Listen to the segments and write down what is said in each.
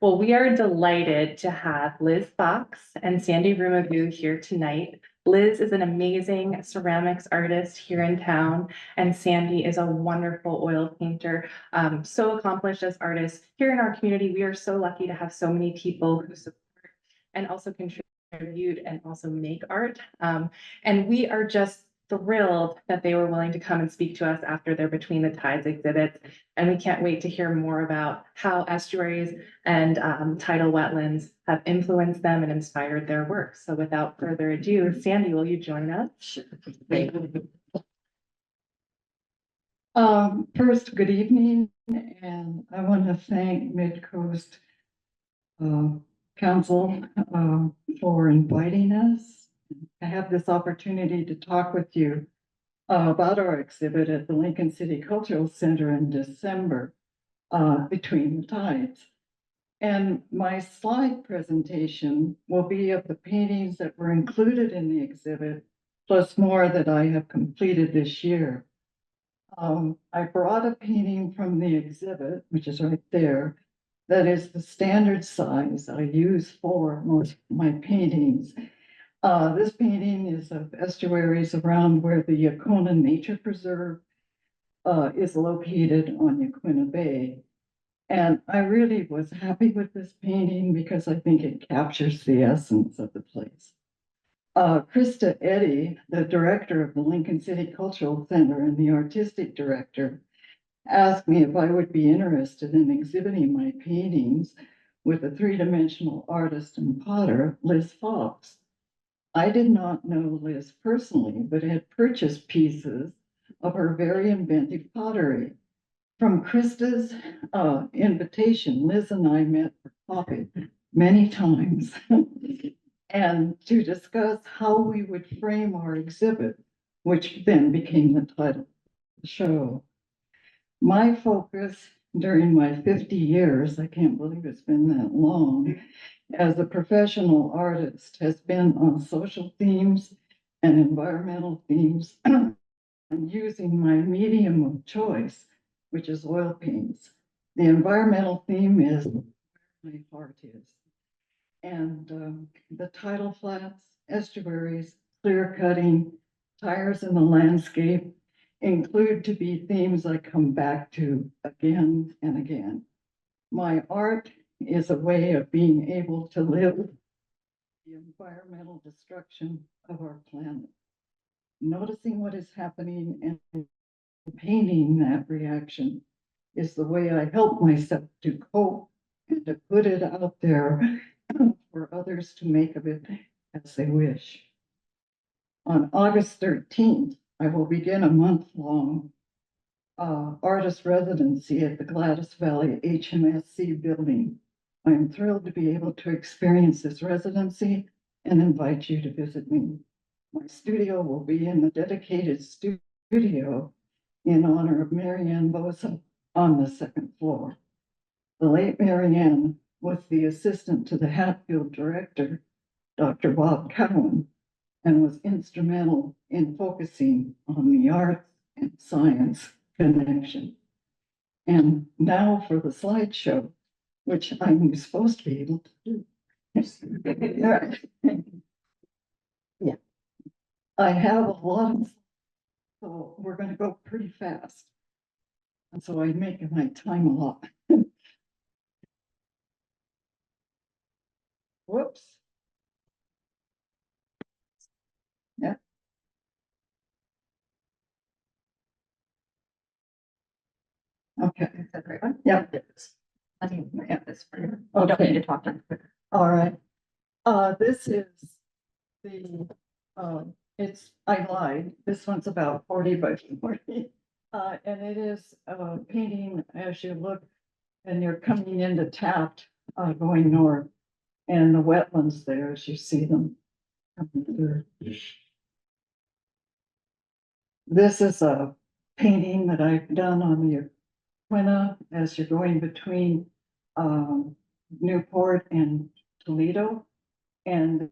Well, we are delighted to have Liz Fox and Sandy Roumagoux here tonight. Liz is an amazing ceramics artist here in town, and Sandy is a wonderful oil painter, so accomplished as artists. Here in our community, we are so lucky to have so many people who support and also contribute and also make art. And we are just thrilled that they were willing to come and speak to us after their Between the Tides exhibits. And we can't wait to hear more about how estuaries and tidal wetlands have influenced them and inspired their work. So without further ado, Sandy, will you join us? First, good evening, and I want to thank MidCoast Council for inviting us to have this opportunity to talk with you about our exhibit at the Lincoln City Cultural Center in December, Between the Tides. And my slide presentation will be of the paintings that were included in the exhibit, plus more that I have completed this year. I brought a painting from the exhibit, which is right there, that is the standard size I use for most of my paintings. This painting is of estuaries around where the Yaquina Nature Preserve is located on Yaquina Bay. And I really was happy with this painting because I think it captures the essence of the place. Krista Eddy, the director of the Lincoln City Cultural Center and the artistic director, asked me if I would be interested in exhibiting my paintings with a three-dimensional artist and potter, Liz Fox. I did not know Liz personally, but had purchased pieces of her very inventive pottery. From Krista's invitation, Liz and I met for coffee many times and to discuss how we would frame our exhibit, which then became the title of the show. My focus during my 50 years, I can't believe it's been that long, as a professional artist has been on social themes and environmental themes and using my medium of choice, which is oil paints. The environmental theme is where my heart is. And the tidal flats, estuaries, clear cutting, tires in the landscape include to be themes I come back to again and again. My art is a way of being able to live the environmental destruction of our planet. Noticing what is happening and painting that reaction is the way I help myself to cope and to put it out there for others to make of it as they wish. On August 13th, I will begin a month-long artist residency at the Gladys Valley HMSC building. I am thrilled to be able to experience this residency and invite you to visit me. My studio will be in the dedicated studio in honor of Marianne Bosa on the second floor. The late Marianne was the assistant to the Hatfield director, Dr. Bob Cowan, and was instrumental in focusing on the arts and science connection. And now for the slideshow, which I'm supposed to be able to do. All right. Yeah, I have a lot of, so we're going to go pretty fast. And so I'm making my time a lot. Whoops. Yeah. Okay. Is that right? Yeah. I think we have this for you. Okay. You don't need to talk to. All right. This is the, I lied. This one's about 40 by 40. And it is painting as you look and you're coming into Taft, going north, and the wetlands there as you see them coming through. This is a painting that I've done on the Yaquina as you're going between Newport and Toledo. And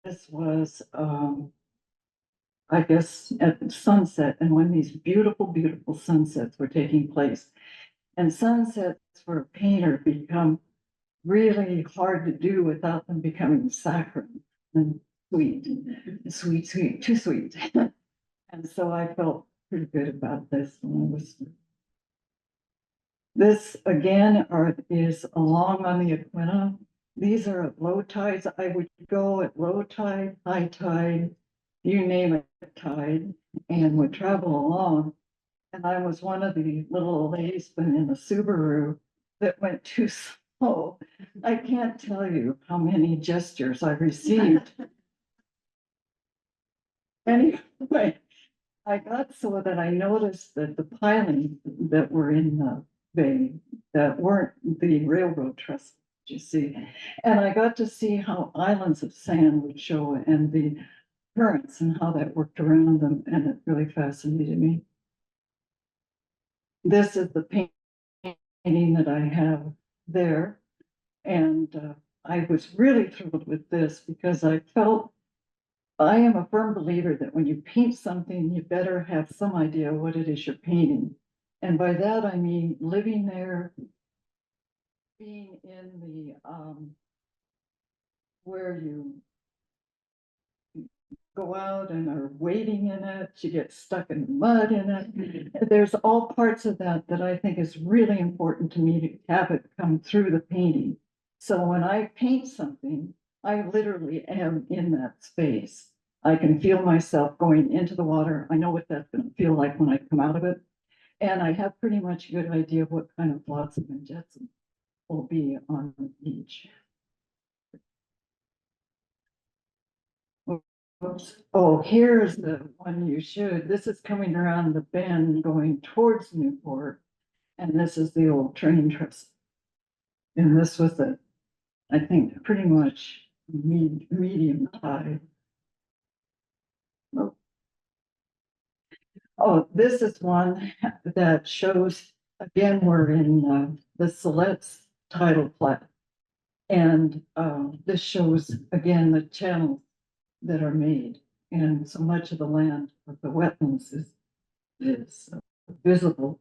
this was, I guess, at sunset, and when these beautiful, beautiful sunsets were taking place. And sunsets for a painter become really hard to do without them becoming saccharine and sweet, sweet, too sweet. And so I felt pretty good about this when I was. This again is along on the Aquina. These are at low tides. I would go at low tide, high tide, you name it, tide, and would travel along. And I was one of the little ladies in the Subaru that went too slow. I can't tell you how many gestures I received. Anyway, I got so that I noticed that the pilings that were in the bay that weren't the railroad trusses, you see. And I got to see how islands of sand would show and the currents and how that worked around them. And it really fascinated me. This is the painting that I have there. And I was really thrilled with this because I am a firm believer that when you paint something, you better have some idea what it is you're painting. And by that, I mean living there, being in the, where you go out and are wading in it, you get stuck in the mud in it. There's all parts of that that I think is really important to me to have it come through the painting. So when I paint something, I literally am in that space. I can feel myself going into the water. I know what that's going to feel like when I come out of it. And I have pretty much a good idea of what kind of flotsam and jetsam will be on each. Oops. Oh, here's the one you should. This is coming around the bend going towards Newport. And this is the old train trestle. And this was I think, pretty much medium tide. Oh, this is one that shows, again, we're in the Silet's tidal plat. And this shows, again, the channels that are made. And so much of the land of the wetlands is visible.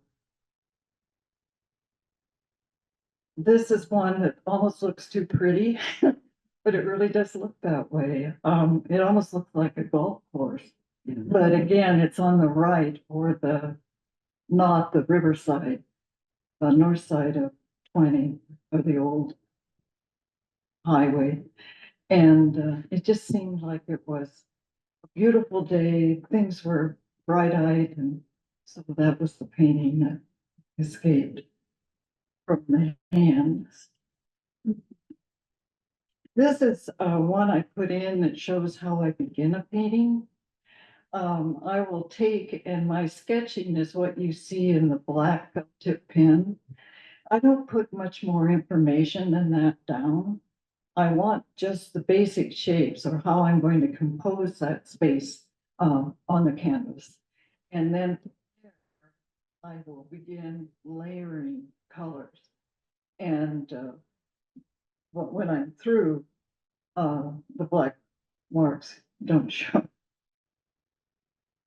This is one that almost looks too pretty, but it really does look that way. It almost looks like a golf course. But again, it's on the right or not the riverside, the north side of 20 of the old highway. And it just seemed like it was a beautiful day. Things were bright-eyed, and so that was the painting that escaped from the hands. This is one I put in that shows how I begin a painting. I will take, and my sketching is what you see in the black felt tip pen. I don't put much more information than that down. I want just the basic shapes or how I'm going to compose that space on the canvas. And then I will begin layering colors. And when I'm through, the black marks don't show.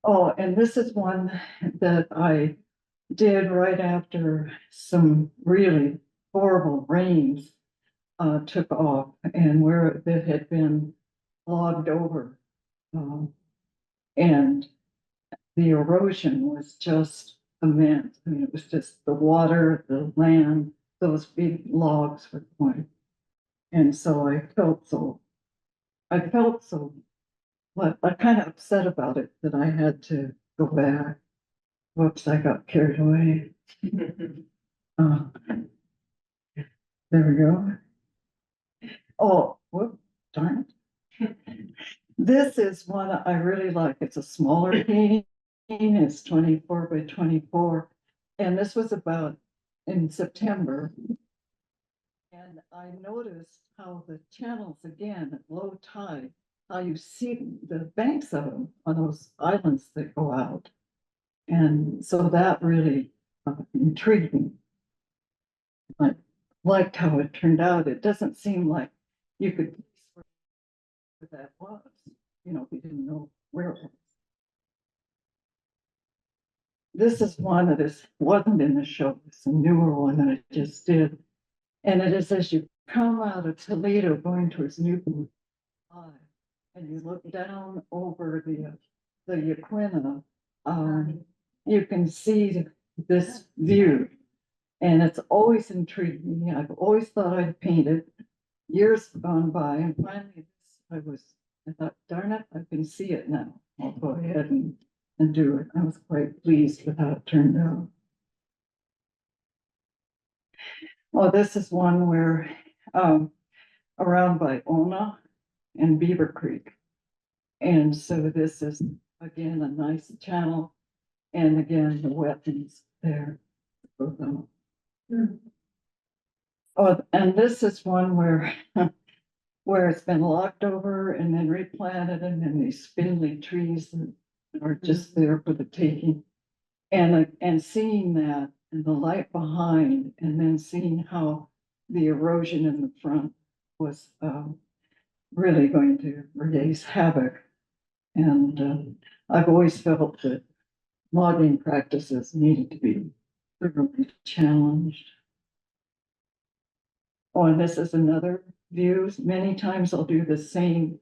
Oh, and this is one that I did right after some really horrible rains took off and where it had been logged over. And the erosion was just immense. I mean, it was just the water, the land, those big logs were going. And so I felt so but I'm kind of upset about it that I had to go back. Whoops, I got carried away. There we go. Oh, whoop, darn it. This is one I really like. It's a smaller painting. It's 24 by 24. And this was about in September. And I noticed how the channels, again, at low tide, how you see the banks of them on those islands that go out. And so that really intrigued me. I liked how it turned out. It doesn't seem like you could place where that was. You know, we didn't know where it was. This is one that wasn't in the show. It's a newer one that I just did. And it is as you come out of Toledo going towards Newport, and you look down over the Yaquina, you can see this view. And it's always intrigued me. I've always thought I'd paint it. Years gone by, and finally I thought, darn it, I can see it now. I'll go ahead and do it. I was quite pleased with how it turned out. Well, this is one where, around by Ona and Beaver Creek. And so this is, again, a nice channel. And again, the wetlands there. Oh, and this is one where, where it's been locked over and then replanted, and then these spindly trees that are just there for the taking. And seeing that and the light behind, and then seeing how the erosion in the front was really going to raise havoc. And I've always felt that logging practices needed to be thoroughly challenged. Oh, and this is another view. Many times I'll do the same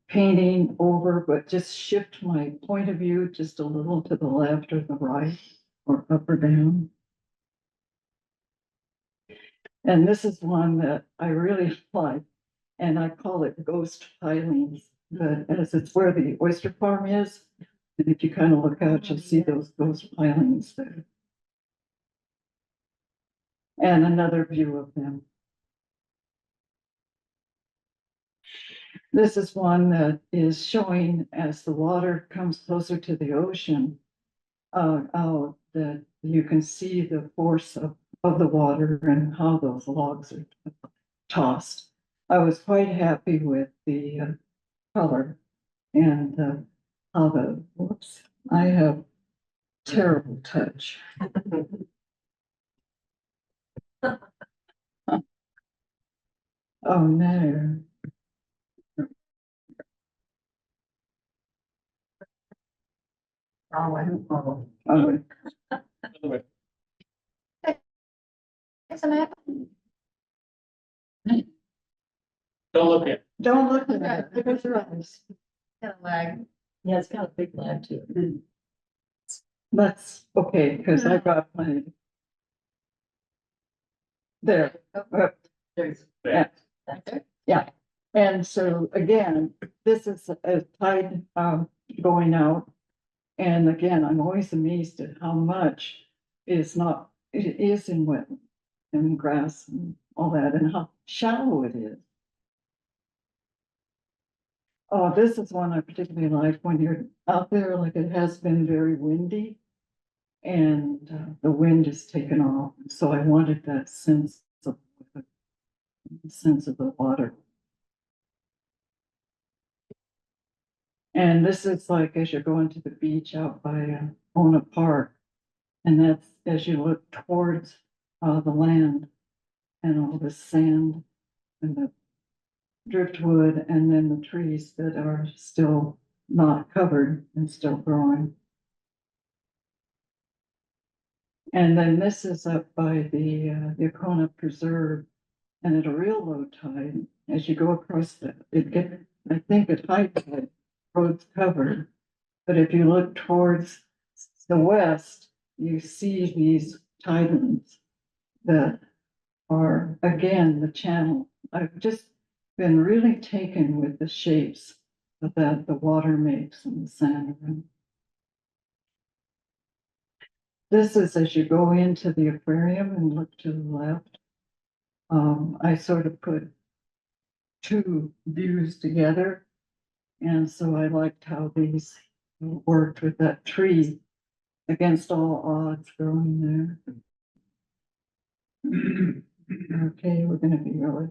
painting over, but just shift my point of view just a little to the left or the right or up or down. And this is one that I really like, and I call it ghost pilings. But as it's where the oyster farm is, and if you kind of look out, you'll see those ghost pilings there. And another view of them. This is one that is showing as the water comes closer to the ocean, that you can see the force of the water and how those logs are tossed. I was quite happy with the color and how whoops, I have terrible touch. Oh, no. Oh, I don't know. Oh, It's a map. Don't look at. don't look at that. Look at your eyes. Kind of lag. Yeah, it's got a big lag to it. That's okay, because I got my. There. There's. Yeah. That's it. Yeah, and so again, this is a tide going out. And again, I'm always amazed at how much is not, it is in wetland and grass and all that, and how shallow it is. Oh, this is one I particularly like when you're out there, like it has been very windy. And the wind is taken off, so I wanted that sense of the water. And this is like as you're going to the beach out by Ona Park. And that's as you look towards the land and all the sand and the driftwood and then the trees that are still not covered and still growing. And then this is up by the Yacona Preserve, and at a real low tide, as you go across I think at high tide, roads covered. But if you look towards the west, you see these tidelands that are, again, the channel. I've just been really taken with the shapes that the water makes and the sand around. This is as you go into the aquarium and look to the left. I sort of put two views together. And so I liked how these worked with that tree against all odds growing there. Okay, we're gonna be really.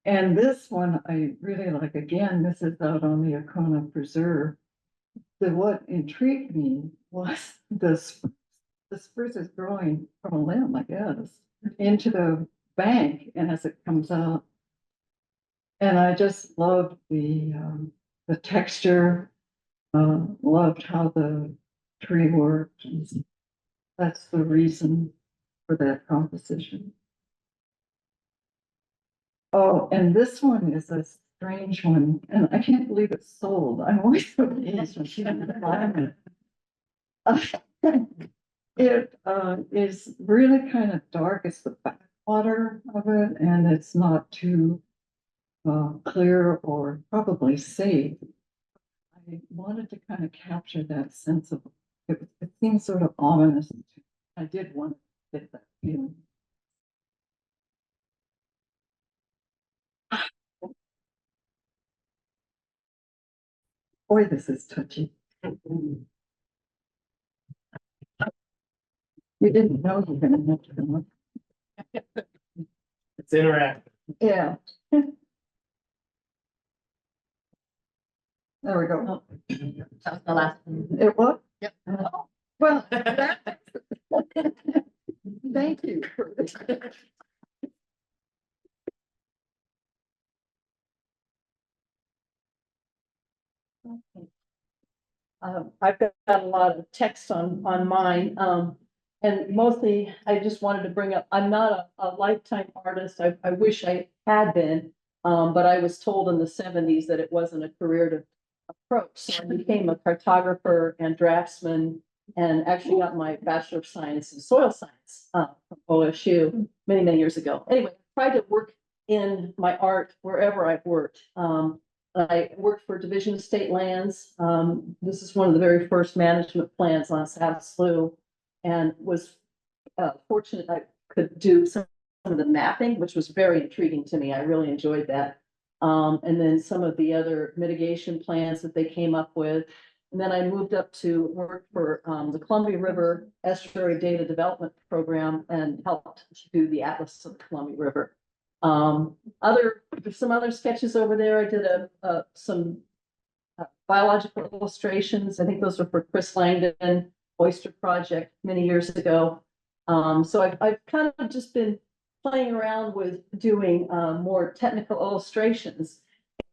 And this one I really like. Again, this is out on the Yacona Preserve. What intrigued me was the spruce is growing from a limb, I guess, into the bank, and as it comes out. And I just loved the texture, loved how the tree worked. And that's the reason for that composition. Oh, and this one is a strange one, and I can't believe it's sold. I'm always so pleased when people buy it. It is really kind of dark. It's the backwater of it, and it's not too clear or probably safe. I wanted to kind of capture that sense of it seems sort of ominous. I did want to get that feeling. Boy, this is touchy. You didn't know you were gonna have to come up. It's interactive. Yeah. There we go. That was the last one. It was? Yep. Well, thank you. I've got a lot of text on mine, and mostly I just wanted to bring up, I'm not a lifetime artist. I wish I had been. But I was told in the seventies that it wasn't a career to approach. So I became a cartographer and draftsman and actually got my Bachelor of Science in Soil Science, from OSU many, many years ago. Anyway, I tried to work in my art wherever I've worked. I worked for Division of State Lands. This is one of the very first management plans on South Slough, and was fortunate I could do some of the mapping, which was very intriguing to me. I really enjoyed that. And then some of the other mitigation plans that they came up with. And then I moved up to work for the Columbia River Estuary Data Development Program and helped to do the Atlas of the Columbia River. There's some other sketches over there. I did some biological illustrations. I think those were for Chris Langdon Oyster Project many years ago. So I've kind of just been playing around with doing more technical illustrations.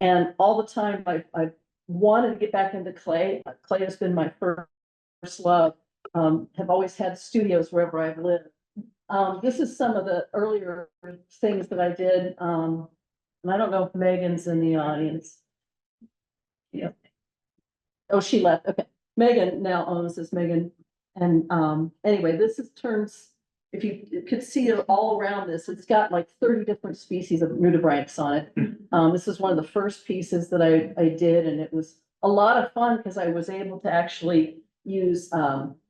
And all the time I've wanted to get back into clay. Clay has been my first love. Have always had studios wherever I've lived. This is some of the earlier things that I did. And I don't know if Megan's in the audience. Yeah. Oh, she left. Okay. Megan now owns this, Megan. And anyway, this is turns, if you could see it all around this, it's got like 30 different species of nudibranchs on it. This is one of the first pieces that I did, and it was a lot of fun because I was able to actually use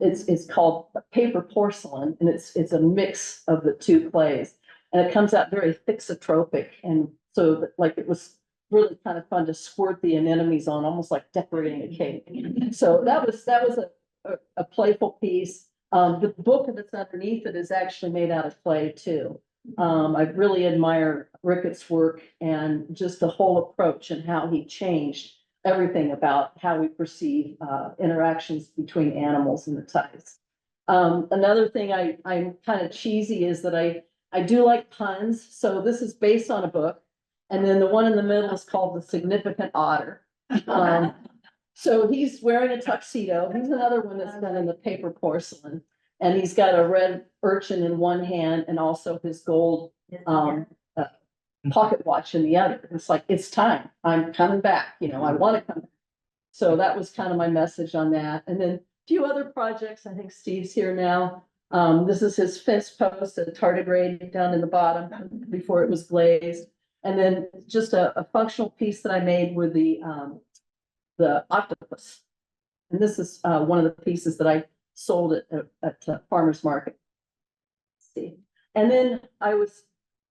it's called paper porcelain, and it's a mix of the two clays, and it comes out very thixotropic, and so like it was really kind of fun to squirt the anemones on, almost like decorating a cake. So that was a playful piece. The book that's underneath it is actually made out of clay too. I really admire Ricketts' work and just the whole approach and how he changed everything about how we perceive interactions between animals and the tides. Another thing I'm kind of cheesy is that I do like puns. So this is based on a book. And then the one in the middle is called The Significant Otter. So he's wearing a tuxedo. He's another one that's done in the paper porcelain. And he's got a red urchin in one hand and also his gold pocket watch in the other. It's like, it's time. I'm coming back. I want to come back. So that was kind of my message on that. And then a few other projects. I think Steve's here now. This is his fence post at tardigrade down in the bottom before it was glazed. And then just a functional piece that I made with the octopus. And this is one of the pieces that I sold at farmer's market. Let's see. And then I was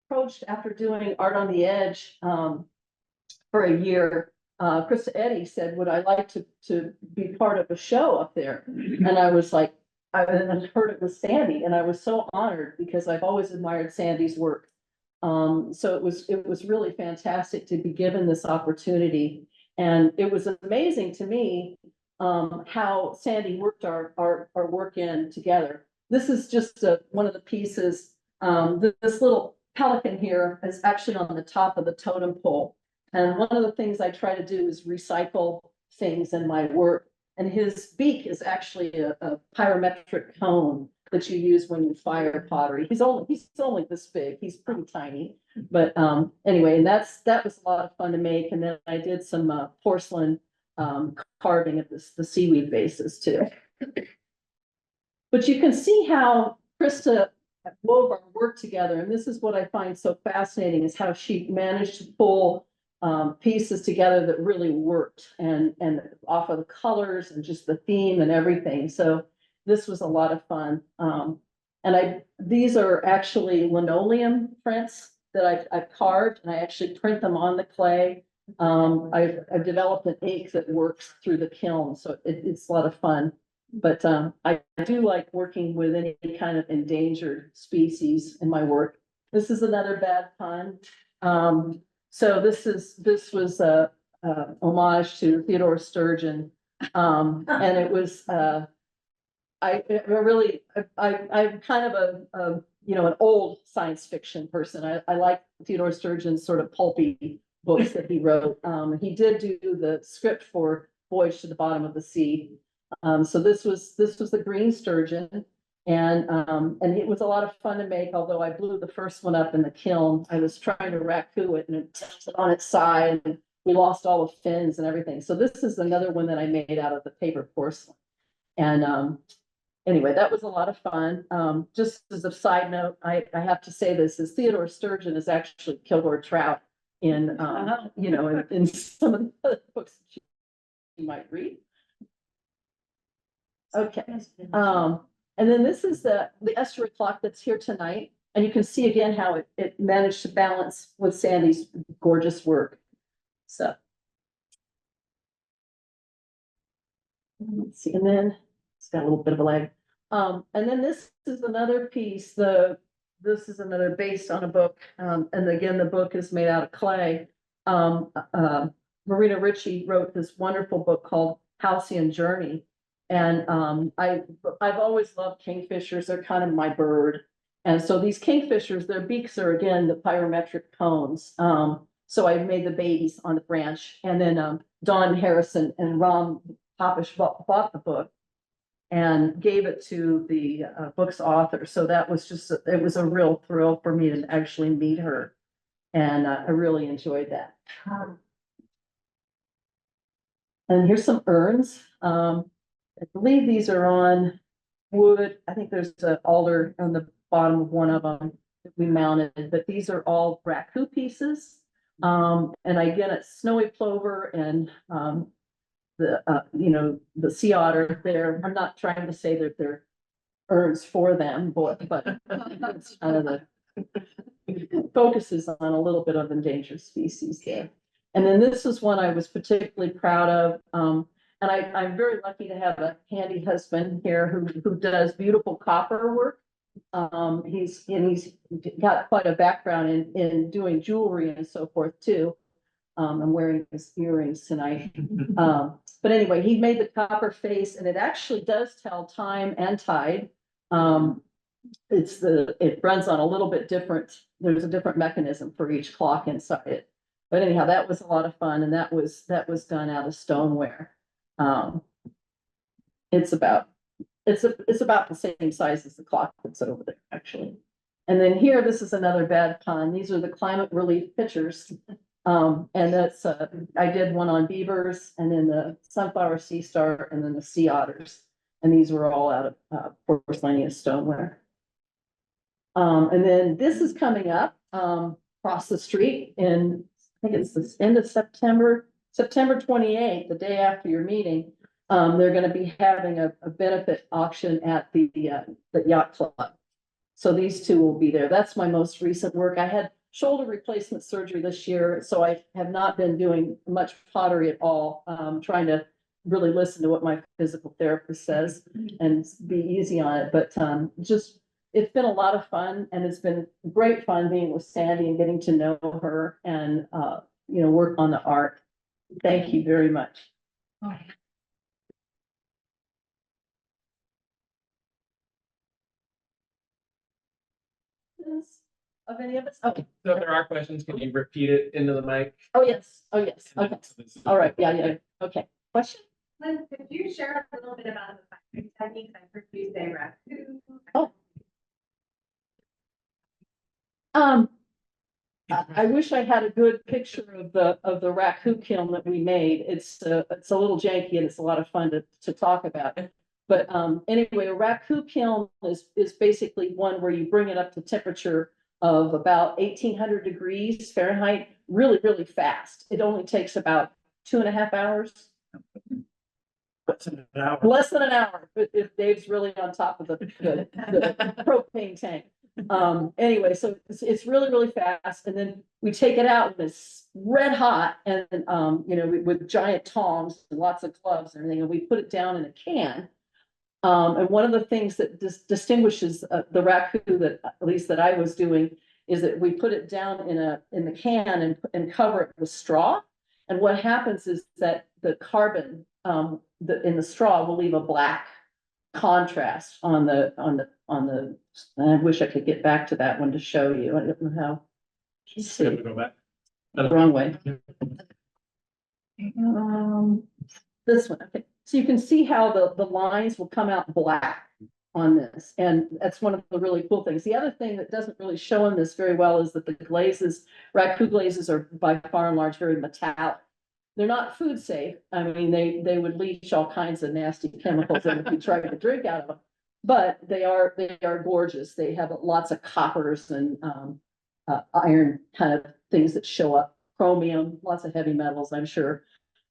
approached after doing Art on the Edge for a year. Krista Eddy said, would I like to be part of a show up there? And I was like, I heard it was Sandy, and I was so honored because I've always admired Sandy's work. So it was really fantastic to be given this opportunity. And it was amazing to me how Sandy worked our work in together. This is just one of the pieces. This little pelican here is actually on the top of the totem pole. And one of the things I try to do is recycle things in my work. And his beak is actually a pyrometric cone that you use when you fire pottery. He's only this big. He's pretty tiny. But anyway, and that was a lot of fun to make. And then I did some porcelain carving of the seaweed vases too. But you can see how Krista wove our work together. And this is what I find so fascinating is how she managed to pull pieces together that really worked and off of the colors and just the theme and everything. So this was a lot of fun. These are actually linoleum prints that I've carved, and I actually print them on the clay. I've developed an ink that works through the kiln, so it's a lot of fun. But I do like working with any kind of endangered species in my work. This is another bad pun. So this was a homage to Theodore Sturgeon. And it was I'm kind of an old science fiction person. I like Theodore Sturgeon's sort of pulpy books that he wrote. He did do the script for Voyage to the Bottom of the Sea. So this was the green sturgeon, and it was a lot of fun to make, although I blew the first one up in the kiln. I was trying to raku it and it tilted on its side, and we lost all the fins and everything. So this is another one that I made out of the paper porcelain. And anyway, that was a lot of fun. Just as a side note, I have to say this is Theodore Sturgeon is actually Kilgore Trout in in some of the books that you might read. Okay, and then this is the estuary clock that's here tonight, and you can see again how it managed to balance with Sandy's gorgeous work. So let's see, and then it's got a little bit of a lag. And then this is another piece. This is another based on a book, and again the book is made out of clay. Marina Ritchie wrote this wonderful book called Halcyon Journey. And I've always loved kingfishers. They're kind of my bird. And so these kingfishers, their beaks are again the pyrometric cones. So I made the babies on the branch. And then Don Harrison and Ram Papish bought the book and gave it to the book's author. So that was it was a real thrill for me to actually meet her. And I really enjoyed that. And here's some urns. I believe these are on wood. I think there's an alder on the bottom of one of them that we mounted, but these are all raku pieces. And again, it's snowy plover and the sea otter there. I'm not trying to say that they're urns for them, but it's kind of the focuses on a little bit of endangered species there. And then this is one I was particularly proud of. And I'm very lucky to have a handy husband here who does beautiful copper work. He's got quite a background in doing jewelry and so forth too. I'm wearing his earrings tonight. But anyway, he made the copper face, and it actually does tell time and tide. It runs on a little bit different. There's a different mechanism for each clock inside it. But anyhow, that was a lot of fun, and that was done out of stoneware. It's about the same size as the clock that's over there, actually. And then here, this is another bad pun. These are the climate relief pictures. And that's I did one on beavers, and then the sunflower sea star, and then the sea otters. And these were all out of porcelaneous stoneware. And then this is coming up across the street in, I think it's the end of September 28th, the day after your meeting. They're going to be having a benefit auction at the yacht club. So these two will be there. That's my most recent work. I had shoulder replacement surgery this year, so I have not been doing much pottery at all. Trying to really listen to what my physical therapist says and be easy on it. But it's been a lot of fun, and it's been great fun being with Sandy and getting to know her and work on the art. Thank you very much. Of any of us? Okay. So if there are questions, can you repeat it into the mic? Oh, yes. Okay. All right. Yeah. Okay. Question? Liz, could you share a little bit about the firing techniques? I heard you say raku. Oh, I wish I had a good picture of the raccoon kiln that we made. It's a little janky and it's a lot of fun to talk about. But anyway, a raccoon kiln is basically one where you bring it up to temperature of about 1800 degrees Fahrenheit, really, really fast. It only takes about 2.5 hours. What's an hour? Less than an hour, if Dave's really on top of the propane tank. Anyway, so it's really, really fast. And then we take it out when it's red hot and, with giant tongs and lots of gloves and everything, and we put it down in a can. And one of the things that distinguishes the raccoon that, at least that I was doing, is that we put it down in the can and cover it with straw. And what happens is that the carbon, in the straw will leave a black contrast on the, and I wish I could get back to that one to show you. I don't know how. Let's see. Go back. The wrong way. This one, okay. So you can see how the lines will come out black on this, and that's one of the really cool things. The other thing that doesn't really show in this very well is that the glazes, raccoon glazes, are by far and large very metallic. They're not food safe. I mean, they would leach all kinds of nasty chemicals in if you tried to drink out of them. But they are gorgeous. They have lots of coppers and iron kind of things that show up, chromium, lots of heavy metals, I'm sure.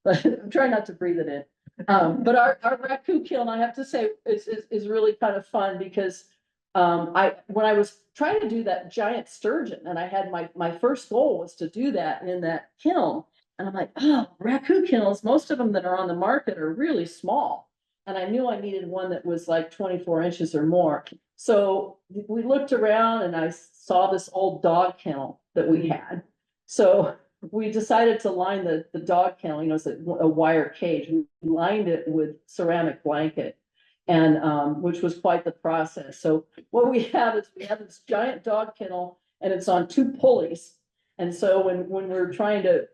But I'm trying not to breathe it in. But our raccoon kiln, I have to say, is really kind of fun because when I was trying to do that giant sturgeon, and I had my first goal was to do that in that kiln. And I'm like, oh, raccoon kilns, most of them that are on the market are really small. And I knew I needed one that was like 24 inches or more. So we looked around and I saw this old dog kennel that we had. So we decided to line the dog kennel, it's a wire cage. We lined it with ceramic blanket, and which was quite the process. So what we have is this giant dog kennel, and it's on 2 pulleys. And so when we're trying to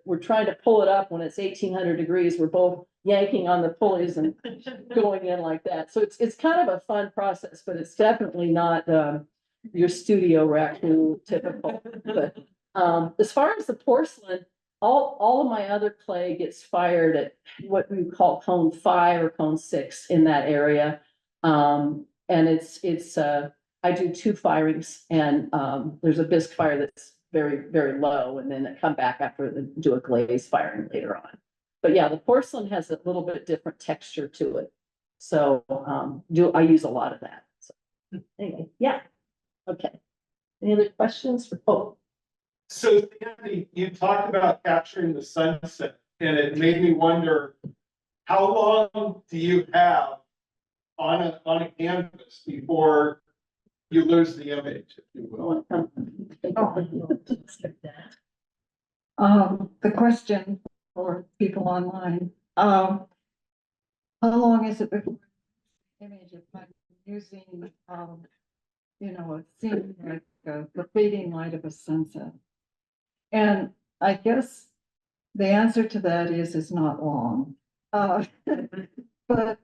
pull it up when it's 1800 degrees, we're both yanking on the pulleys and going in like that. So it's kind of a fun process, but it's definitely not your studio raccoon typical. But as far as the porcelain, all of my other clay gets fired at what we call cone 5 or cone 6 in that area. And it's I do 2 firings, and there's a bisque fire that's very, very low, and then I come back after do a glaze firing later on. But yeah, the porcelain has a little bit different texture to it. So I use a lot of that. So anyway, yeah. Okay. Any other questions? So Sandy, you talked about capturing the sunset, and it made me wonder, how long do you have on a canvas before you lose the image, if you will? The question for people online, how long is it before image if I'm using, a scene like the fading light of a sunset? And I guess the answer to that is not long. But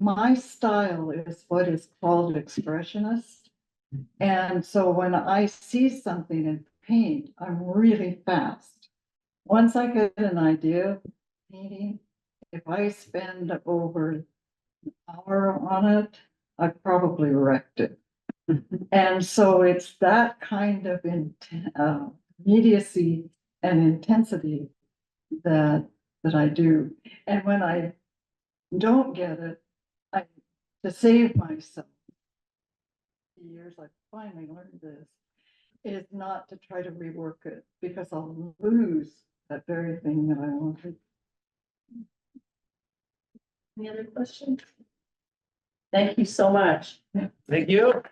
my style is what is called expressionist. And so when I see something in paint, I'm really fast. Once I get an idea of painting, if I spend over an hour on it, I probably wrecked it. And so it's that kind of immediacy and intensity that I do. And when I don't get it, to save myself, years I finally learned this, is not to try to rework it, because I'll lose that very thing that I wanted. Any other questions? Thank you so much. Thank you.